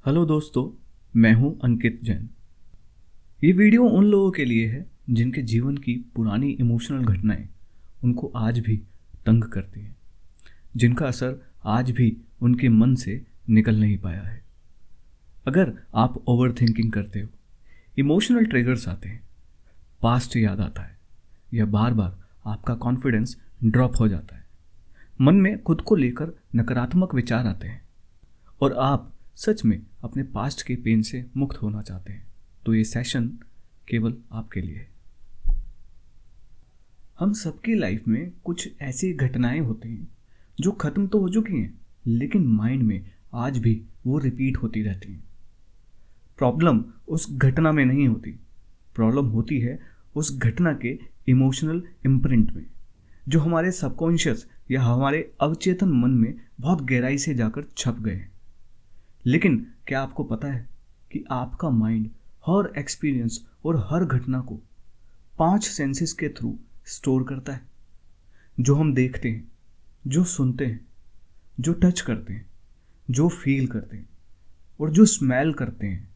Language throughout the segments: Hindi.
हेलो दोस्तों, मैं हूं अंकित जैन। ये वीडियो उन लोगों के लिए है जिनके जीवन की पुरानी इमोशनल घटनाएं उनको आज भी तंग करती हैं, जिनका असर आज भी उनके मन से निकल नहीं पाया है। अगर आप ओवर थिंकिंग करते हो, इमोशनल ट्रिगर्स आते हैं, पास्ट याद आता है या बार बार आपका कॉन्फिडेंस ड्रॉप हो जाता है, मन में खुद को लेकर नकारात्मक विचार आते हैं और आप सच में अपने पास्ट के पेन से मुक्त होना चाहते हैं, तो ये सेशन केवल आपके लिए है। हम सबकी लाइफ में कुछ ऐसी घटनाएं होती हैं जो खत्म तो हो चुकी हैं, लेकिन माइंड में आज भी वो रिपीट होती रहती हैं। प्रॉब्लम उस घटना में नहीं होती, प्रॉब्लम होती है उस घटना के इमोशनल इम्प्रिंट में, जो हमारे सबकॉन्शियस या हमारे अवचेतन मन में बहुत गहराई से जाकर छप गए हैं। लेकिन क्या आपको पता है कि आपका माइंड हर एक्सपीरियंस और हर घटना को 5 सेंसेस के थ्रू स्टोर करता है। जो हम देखते हैं, जो सुनते हैं, जो टच करते हैं, जो फील करते हैं और जो स्मेल करते हैं,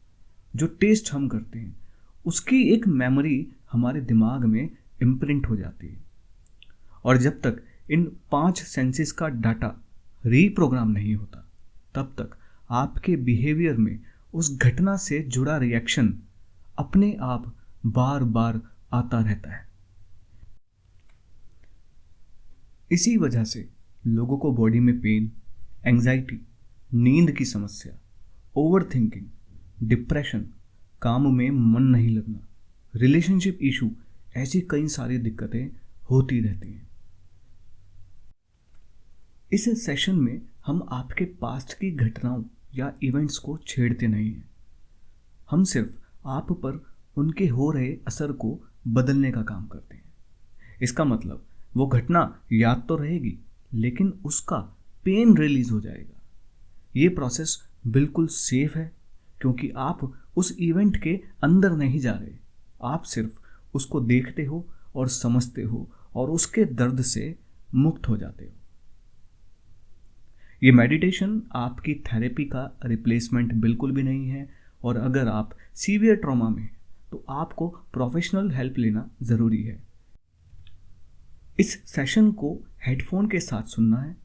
जो टेस्ट हम करते हैं, उसकी एक मेमोरी हमारे दिमाग में इम्प्रिंट हो जाती है। और जब तक इन 5 सेंसेस का डाटा रीप्रोग्राम नहीं होता, तब तक आपके बिहेवियर में उस घटना से जुड़ा रिएक्शन अपने आप बार बार आता रहता है। इसी वजह से लोगों को बॉडी में पेन, एंजाइटी, नींद की समस्या, ओवर थिंकिंग, डिप्रेशन, काम में मन नहीं लगना, रिलेशनशिप इशू, ऐसी कई सारी दिक्कतें होती रहती हैं। इस सेशन में हम आपके पास्ट की घटनाओं या इवेंट्स को छेड़ते नहीं हैं। हम सिर्फ आप पर उनके हो रहे असर को बदलने का काम करते हैं। इसका मतलब वो घटना याद तो रहेगी, लेकिन उसका पेन रिलीज हो जाएगा। ये प्रोसेस बिल्कुल सेफ है, क्योंकि आप उस इवेंट के अंदर नहीं जा रहे। आप सिर्फ उसको देखते हो और समझते हो और उसके दर्द से मुक्त हो जाते हो। ये मेडिटेशन आपकी थेरेपी का रिप्लेसमेंट बिल्कुल भी नहीं है, और अगर आप सीवियर ट्रॉमा में हैं तो आपको प्रोफेशनल हेल्प लेना ज़रूरी है। इस सेशन को हेडफोन के साथ सुनना है,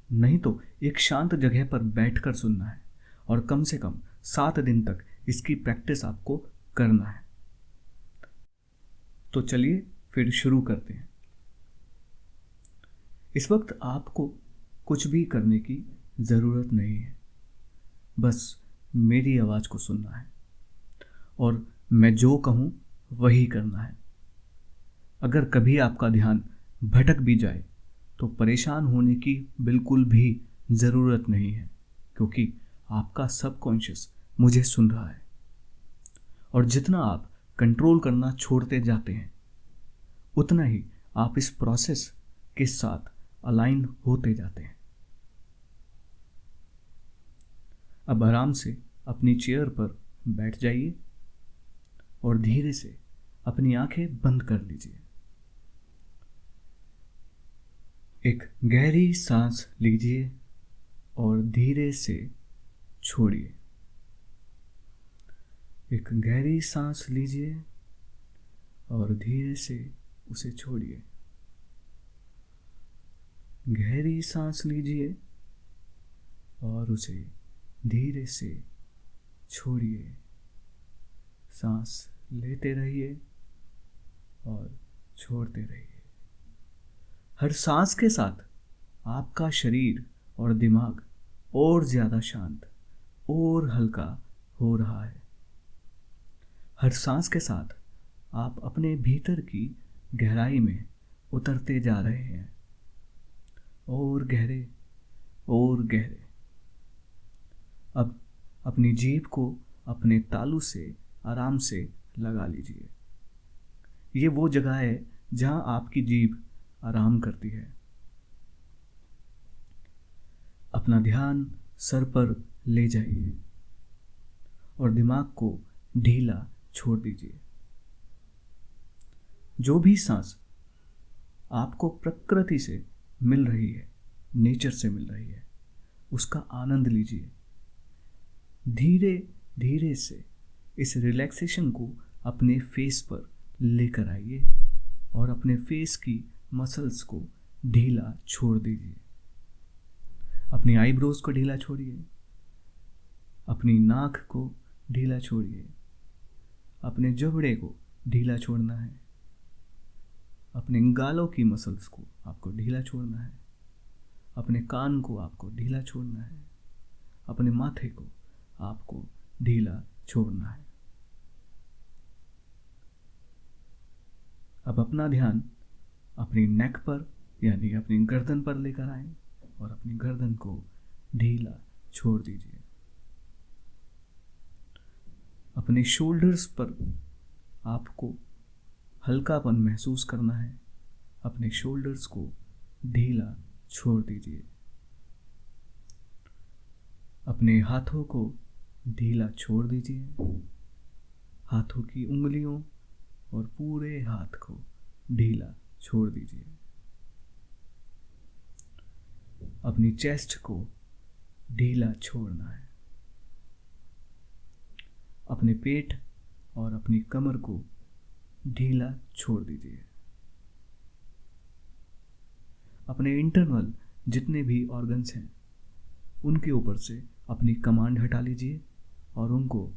नहीं तो एक शांत जगह पर बैठकर सुनना है, और कम से कम 7 दिन तक इसकी प्रैक्टिस आपको करना है। तो चलिए फिर शुरू करते हैं। इस वक्त आपको कुछ भी करने की ज़रूरत नहीं है, बस मेरी आवाज़ को सुनना है और मैं जो कहूँ वही करना है। अगर कभी आपका ध्यान भटक भी जाए तो परेशान होने की बिल्कुल भी ज़रूरत नहीं है, क्योंकि आपका सबकॉन्शियस मुझे सुन रहा है। और जितना आप कंट्रोल करना छोड़ते जाते हैं, उतना ही आप इस प्रोसेस के साथ अलाइन होते जाते हैं। अब आराम से अपनी चेयर पर बैठ जाइए और धीरे से अपनी आंखें बंद कर लीजिए। एक गहरी सांस लीजिए और धीरे से छोड़िए। एक गहरी सांस लीजिए और धीरे से उसे छोड़िए। गहरी सांस लीजिए और उसे धीरे से छोड़िए। सांस लेते रहिए और छोड़ते रहिए। हर सांस के साथ आपका शरीर और दिमाग और ज़्यादा शांत और हल्का हो रहा है। हर सांस के साथ आप अपने भीतर की गहराई में उतरते जा रहे हैं, और गहरे और गहरे। अब अपनी जीभ को अपने तालू से आराम से लगा लीजिए। ये वो जगह है जहां आपकी जीभ आराम करती है। अपना ध्यान सर पर ले जाइए और दिमाग को ढीला छोड़ दीजिए। जो भी सांस आपको प्रकृति से मिल रही है, नेचर से मिल रही है, उसका आनंद लीजिए। धीरे धीरे से इस रिलैक्सेशन को अपने फेस पर लेकर आइए और अपने फेस की मसल्स को ढीला छोड़ दीजिए। अपनी आईब्रोज को ढीला छोड़िए, अपनी नाक को ढीला छोड़िए, अपने जबड़े को ढीला छोड़ना है, अपने गालों की मसल्स को आपको ढीला छोड़ना है, अपने कान को आपको ढीला छोड़ना है, अपने माथे को आपको ढीला छोड़ना है। अब अपना ध्यान अपनी नेक पर यानी अपनी गर्दन पर लेकर आएं और अपनी गर्दन को ढीला छोड़ दीजिए। अपने शोल्डर्स पर आपको हल्कापन महसूस करना है। अपने शोल्डर्स को ढीला छोड़ दीजिए। अपने हाथों को ढीला छोड़ दीजिए। हाथों की उंगलियों और पूरे हाथ को ढीला छोड़ दीजिए। अपनी चेस्ट को ढीला छोड़ना है। अपने पेट और अपनी कमर को ढीला छोड़ दीजिए। अपने इंटरनल जितने भी ऑर्गन्स हैं उनके ऊपर से अपनी कमांड हटा लीजिए और उनको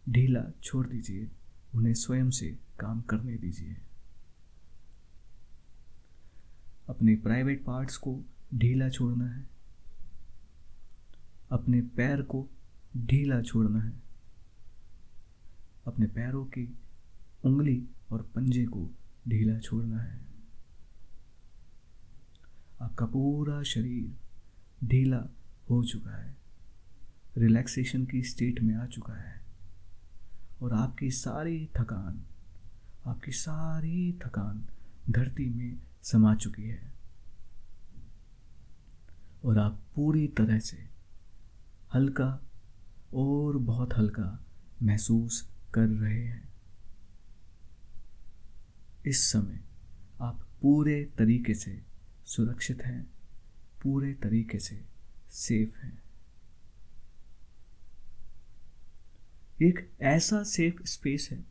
ढीला छोड़ दीजिए। उन्हें स्वयं से काम करने दीजिए। अपने प्राइवेट पार्ट्स को ढीला छोड़ना है। अपने पैर को ढीला छोड़ना है। अपने पैरों की उंगली और पंजे को ढीला छोड़ना है। आपका पूरा शरीर ढीला हो चुका है, रिलैक्सेशन की स्टेट में आ चुका है और आपकी सारी थकान धरती में समा चुकी है और आप पूरी तरह से हल्का और बहुत हल्का महसूस कर रहे हैं। इस समय आप पूरे तरीके से सुरक्षित हैं, पूरे तरीके से सेफ हैं। एक ऐसा सेफ स्पेस है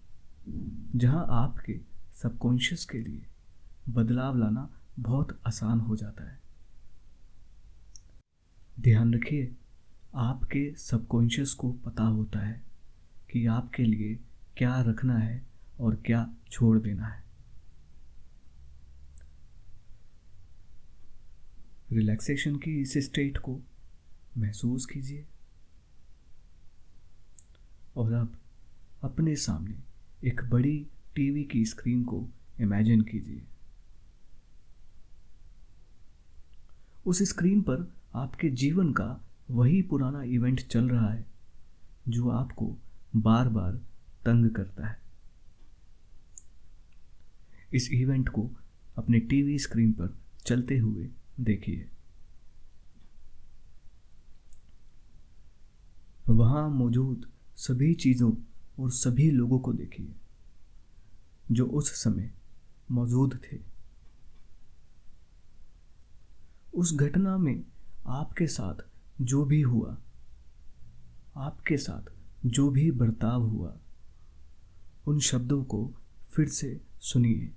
जहां आपके सबकॉन्शियस के लिए बदलाव लाना बहुत आसान हो जाता है। ध्यान रखिए, आपके सबकॉन्शियस को पता होता है कि आपके लिए क्या रखना है और क्या छोड़ देना है। रिलैक्सेशन की इस स्टेट को महसूस कीजिए और अब अपने सामने एक बड़ी टीवी की स्क्रीन को इमेजिन कीजिए। उस स्क्रीन पर आपके जीवन का वही पुराना इवेंट चल रहा है जो आपको बार बार तंग करता है। इस इवेंट को अपने टीवी स्क्रीन पर चलते हुए देखिए। वहां मौजूद सभी चीजों और सभी लोगों को देखिए जो उस समय मौजूद थे। उस घटना में आपके साथ जो भी हुआ, आपके साथ जो भी बर्ताव हुआ, उन शब्दों को फिर से सुनिए,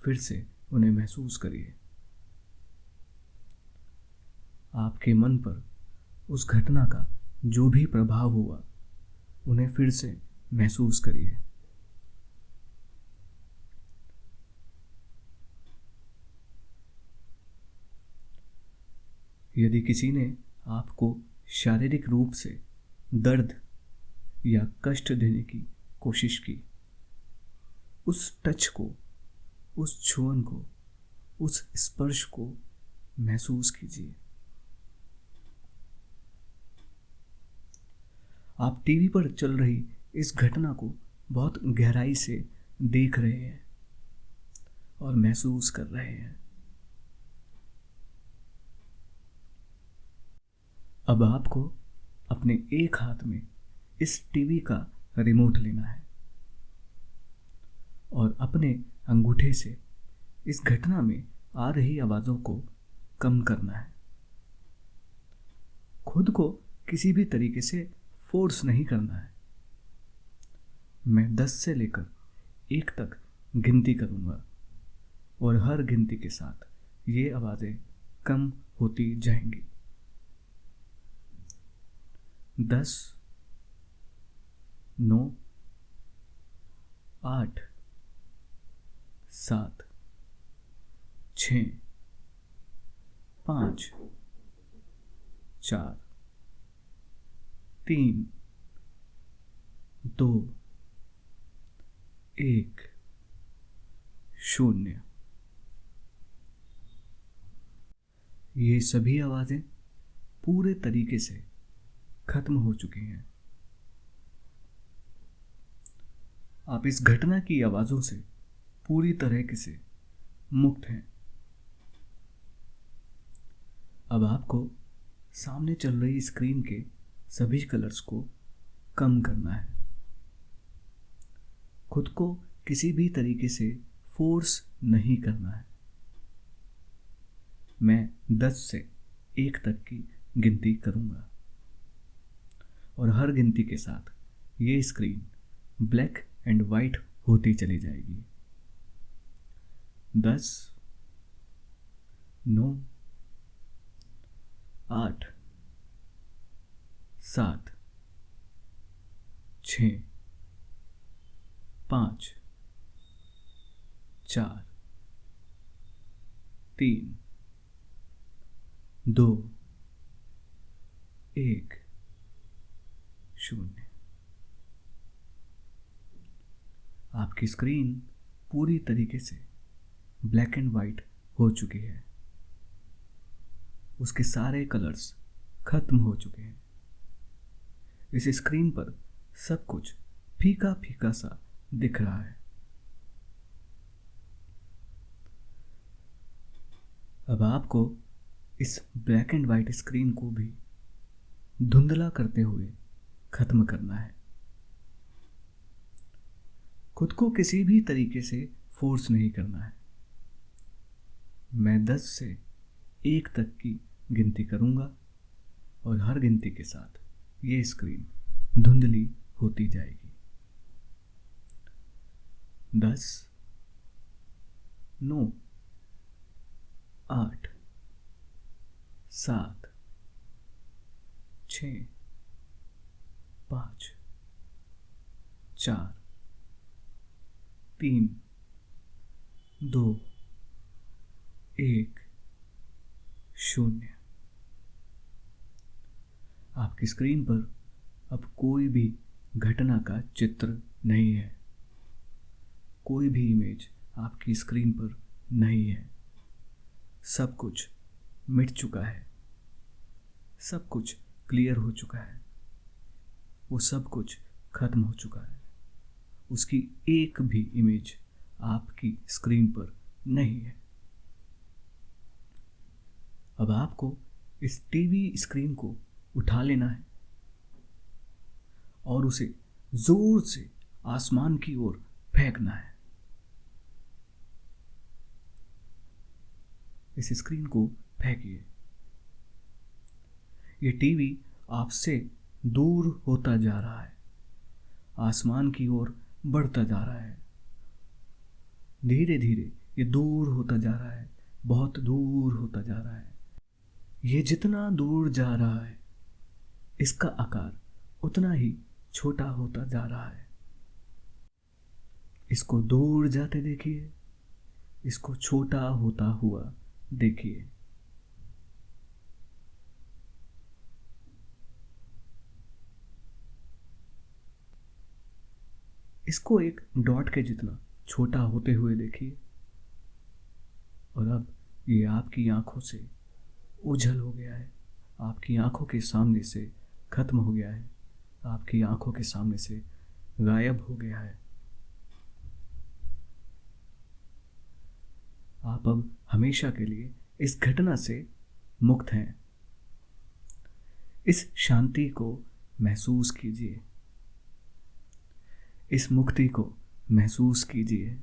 फिर से उन्हें महसूस करिए। आपके मन पर उस घटना का जो भी प्रभाव हुआ उन्हें फिर से महसूस करिए। यदि किसी ने आपको शारीरिक रूप से दर्द या कष्ट देने की कोशिश की, उस टच को, उस छुअन को, उस स्पर्श को महसूस कीजिए। आप टीवी पर चल रही इस घटना को बहुत गहराई से देख रहे हैं और महसूस कर रहे हैं। अब आपको अपने एक हाथ में इस टीवी का रिमोट लेना है और अपने अंगूठे से इस घटना में आ रही आवाज़ों को कम करना है। खुद को किसी भी तरीके से फोर्स नहीं करना है। मैं 10 से लेकर 1 तक गिनती करूँगा और हर गिनती के साथ ये आवाज़ें कम होती जाएंगी। 10, 9, 8, 7, 6, 5, 4, 3, 2, 1, 0। ये सभी आवाज़ें पूरे तरीके से खत्म हो चुकी हैं। आप इस घटना की आवाज़ों से पूरी तरह से मुक्त हैं। अब आपको सामने चल रही स्क्रीन के सभी कलर्स को कम करना है। खुद को किसी भी तरीके से फोर्स नहीं करना है। मैं 10 से 1 तक की गिनती करूंगा और हर गिनती के साथ ये स्क्रीन ब्लैक एंड वाइट होती चली जाएगी। 10, 9, 8, 7, 6, 5, 4, 3, 2, 1, 0। आपकी स्क्रीन पूरी तरीके से ब्लैक एंड वाइट हो चुकी है। उसके सारे कलर्स खत्म हो चुके हैं। इस स्क्रीन पर सब कुछ फीका फीका सा दिख रहा है। अब आपको इस ब्लैक एंड वाइट स्क्रीन को भी धुंधला करते हुए खत्म करना है। खुद को किसी भी तरीके से फोर्स नहीं करना है। मैं 10 से 1 तक की गिनती करूंगा और हर गिनती के साथ ये स्क्रीन धुंधली होती जाएगी। 10, 9, 8, 7, 6, 5, 4, 3, 2, 1, 0। आपकी स्क्रीन पर अब कोई भी घटना का चित्र नहीं है। कोई भी इमेज आपकी स्क्रीन पर नहीं है। सब कुछ मिट चुका है। सब कुछ क्लियर हो चुका है। वो सब कुछ खत्म हो चुका है। उसकी एक भी इमेज आपकी स्क्रीन पर नहीं है। अब आपको इस टीवी स्क्रीन को उठा लेना है और उसे जोर से आसमान की ओर फेंकना है। इस स्क्रीन को फेंकिए। ये टीवी आपसे दूर होता जा रहा है, आसमान की ओर बढ़ता जा रहा है। धीरे धीरे ये दूर होता जा रहा है, बहुत दूर होता जा रहा है। ये जितना दूर जा रहा है, इसका आकार उतना ही छोटा होता जा रहा है। इसको दूर जाते देखिए, इसको छोटा होता हुआ देखिए। इसको एक डॉट के जितना छोटा होते हुए देखिए। और अब ये आपकी आंखों से ओझल हो गया है, आपकी आंखों के सामने से खत्म हो गया है, आपकी आंखों के सामने से गायब हो गया है। आप अब हमेशा के लिए इस घटना से मुक्त हैं। इस शांति को महसूस कीजिए, इस मुक्ति को महसूस कीजिए।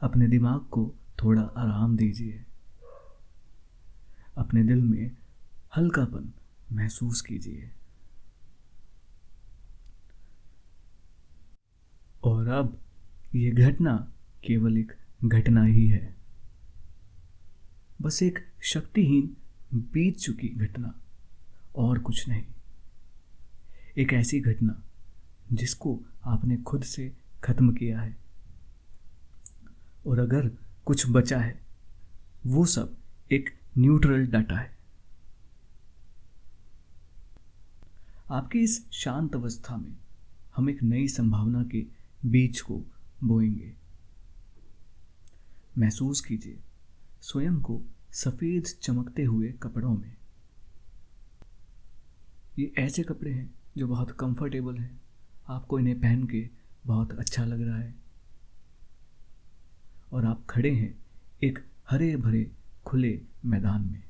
अपने दिमाग को थोड़ा आराम दीजिए। अपने दिल में हल्कापन महसूस कीजिए। और अब ये घटना केवल एक घटना ही है, बस एक शक्तिहीन बीत चुकी घटना, और कुछ नहीं। एक ऐसी घटना जिसको आपने खुद से खत्म किया है, और अगर कुछ बचा है वो सब एक न्यूट्रल डाटा है। आपकी इस शांत अवस्था में हम एक नई संभावना के बीज को बोएंगे। महसूस कीजिए स्वयं को सफेद चमकते हुए कपड़ों में। ये ऐसे कपड़े हैं जो बहुत कंफर्टेबल हैं, आपको इन्हें पहन के बहुत अच्छा लग रहा है, और आप खड़े हैं एक हरे भरे खुले मैदान में।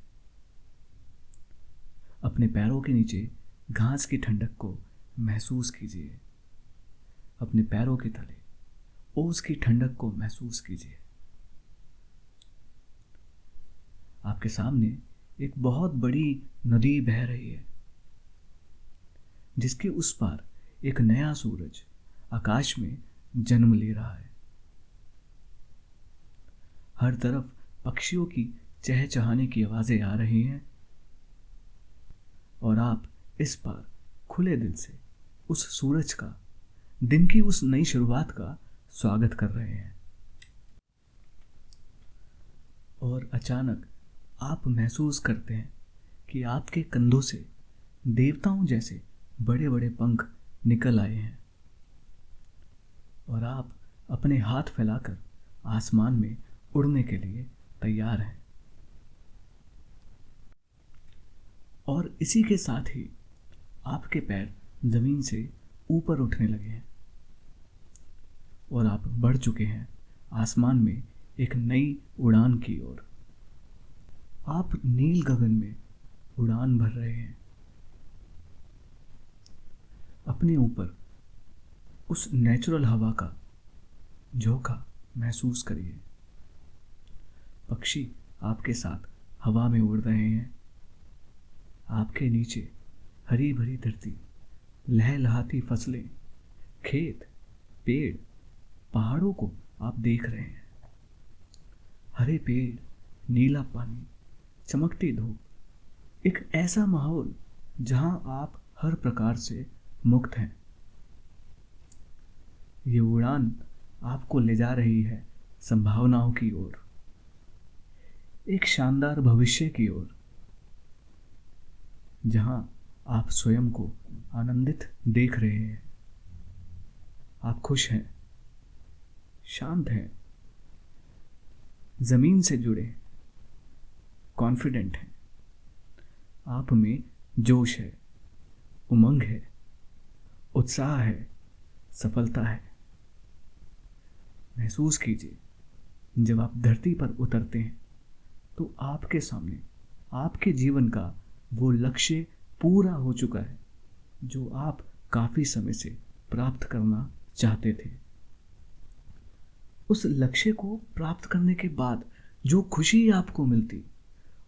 अपने पैरों के नीचे घास की ठंडक को महसूस कीजिए। अपने पैरों के तले ओस की ठंडक को महसूस कीजिए। आपके सामने एक बहुत बड़ी नदी बह रही है, जिसके उस पार एक नया सूरज आकाश में जन्म ले रहा है। हर तरफ पक्षियों की चहचहाने की आवाजें आ रही हैं, और आप इस पार खुले दिल से उस सूरज का, दिन की उस नई शुरुआत का स्वागत कर रहे हैं। और अचानक आप महसूस करते हैं कि आपके कंधों से देवताओं जैसे बड़े बड़े पंख निकल आए हैं, और आप अपने हाथ फैलाकर आसमान में उड़ने के लिए तैयार हैं। और इसी के साथ ही आपके पैर जमीन से ऊपर उठने लगे हैं, और आप बढ़ चुके हैं आसमान में एक नई उड़ान की ओर। आप नील गगन में उड़ान भर रहे हैं। अपने ऊपर उस नेचुरल हवा का झोंका महसूस करिए। पक्षी आपके साथ हवा में उड़ रहे हैं। आपके नीचे हरी भरी धरती, लहलहाती फसलें, खेत, पेड़, पहाड़ों को आप देख रहे हैं। हरे पेड़, नीला पानी, चमकती धूप, एक ऐसा माहौल जहां आप हर प्रकार से मुक्त हैं। ये उड़ान आपको ले जा रही है संभावनाओं की ओर, एक शानदार भविष्य की ओर, जहां आप स्वयं को आनंदित देख रहे हैं। आप खुश हैं, शांत हैं, जमीन से जुड़े, कॉन्फिडेंट हैं। आप में जोश है, उमंग है, उत्साह है, सफलता है। महसूस कीजिए जब आप धरती पर उतरते हैं तो आपके सामने आपके जीवन का वो लक्ष्य पूरा हो चुका है जो आप काफी समय से प्राप्त करना चाहते थे। उस लक्ष्य को प्राप्त करने के बाद जो खुशी आपको मिलती,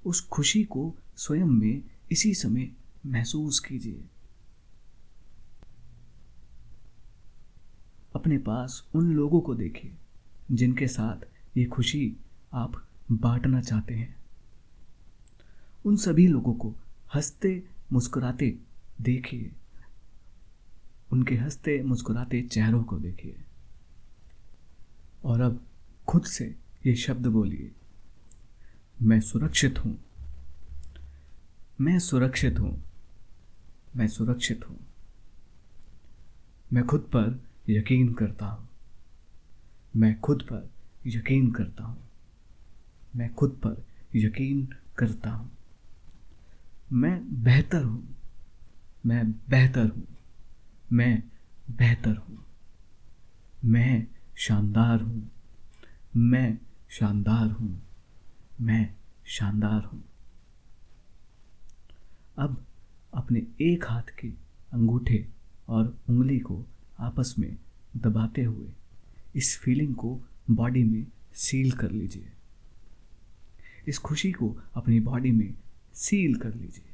उस खुशी को स्वयं में इसी समय महसूस कीजिए। अपने पास उन लोगों को देखिए जिनके साथ ये खुशी आप बांटना चाहते हैं। उन सभी लोगों को हंसते मुस्कुराते देखिए, उनके हंसते मुस्कुराते चेहरों को देखिए, और अब खुद से ये शब्द बोलिए, मैं सुरक्षित हूं, मैं सुरक्षित हूं, मैं सुरक्षित हूं। मैं खुद पर यकीन करता हूं, मैं खुद पर यकीन करता हूं, मैं खुद पर यकीन करता हूं। मैं बेहतर हूं, मैं बेहतर हूं, मैं बेहतर हूं। मैं शानदार हूं, मैं शानदार हूं, मैं शानदार हूं। अब अपने एक हाथ के अंगूठे और उंगली को आपस में दबाते हुए इस फीलिंग को बॉडी में सील कर लीजिए। इस खुशी को अपनी बॉडी में सील कर लीजिए।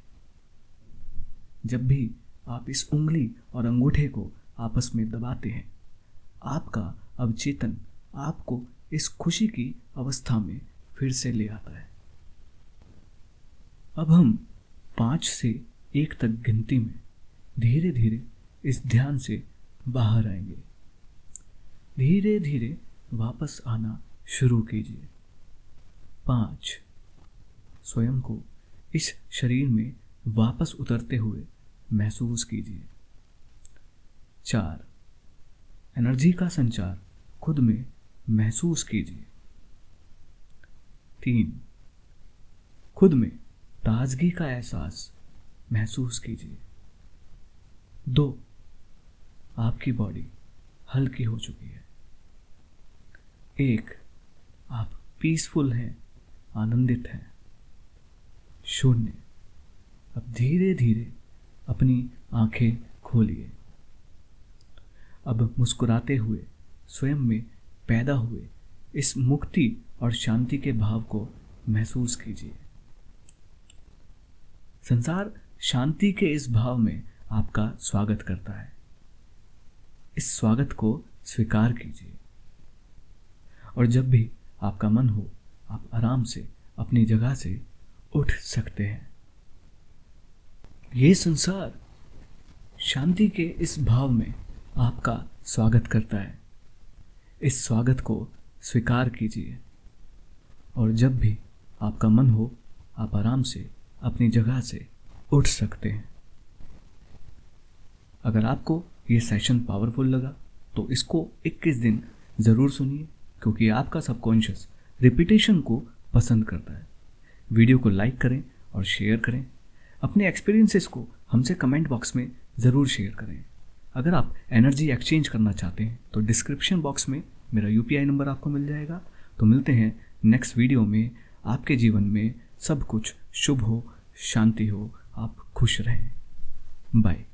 जब भी आप इस उंगली और अंगूठे को आपस में दबाते हैं, आपका अवचेतन आपको इस खुशी की अवस्था में फिर से ले आता है। अब हम 5 से 1 तक गिनती में धीरे धीरे इस ध्यान से बाहर आएंगे। धीरे धीरे वापस आना शुरू कीजिए। 5, स्वयं को इस शरीर में वापस उतरते हुए महसूस कीजिए। 4, एनर्जी का संचार खुद में महसूस कीजिए। 3, खुद में ताजगी का एहसास महसूस कीजिए। 2, आपकी बॉडी हल्की हो चुकी है। 1, आप पीसफुल हैं, आनंदित हैं। 0, अब धीरे धीरे अपनी आंखें खोलिए। अब मुस्कुराते हुए स्वयं में पैदा हुए इस मुक्ति और शांति के भाव को महसूस कीजिए। संसार शांति के इस भाव में आपका स्वागत करता है। इस स्वागत को स्वीकार कीजिए और जब भी आपका मन हो, आप आराम से अपनी जगह से उठ सकते हैं। ये संसार शांति के इस भाव में आपका स्वागत करता है। इस स्वागत को स्वीकार कीजिए और जब भी आपका मन हो, आप आराम से अपनी जगह से उठ सकते हैं। अगर आपको ये सेशन पावरफुल लगा तो इसको 21 दिन ज़रूर सुनिए, क्योंकि आपका सबकॉन्शियस रिपीटेशन को पसंद करता है। वीडियो को लाइक करें और शेयर करें। अपने एक्सपीरियंसेस को हमसे कमेंट बॉक्स में ज़रूर शेयर करें। अगर आप एनर्जी एक्सचेंज करना चाहते हैं तो डिस्क्रिप्शन बॉक्स में मेरा UPI नंबर आपको मिल जाएगा। तो मिलते हैं नेक्स्ट वीडियो में। आपके जीवन में सब कुछ शुभ हो, शांति हो, आप खुश रहें। बाय।